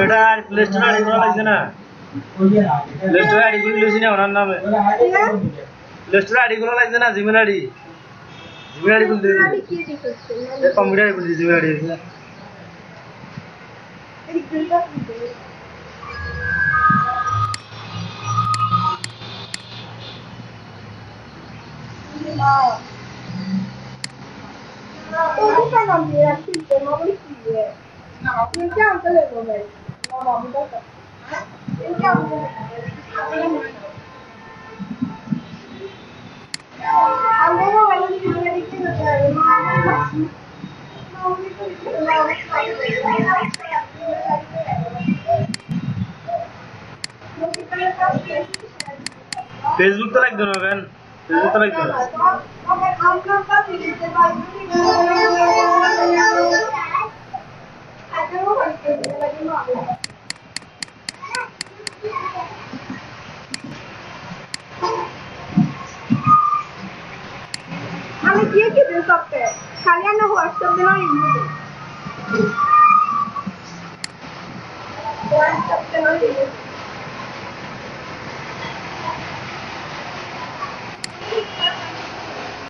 এটা play store ID করা লাগছে না প্লে স্টোর আইডি করে লিখছি না ওনার নামে প্লে স্টোর আইডি করা লাগছে না জিমেল আইডি খুলতে কম্পিউটার খুলতে জিমেল আইডি ফেসবুক তো লাগবে না কেন ফেসবুক তো লাগবে না আমি দিয়ে কি দিই সবতে খালি না হোয়াটসঅ্যাপ দেওয়া ইমেল হোয়াটসঅ্যাপ দেওয়া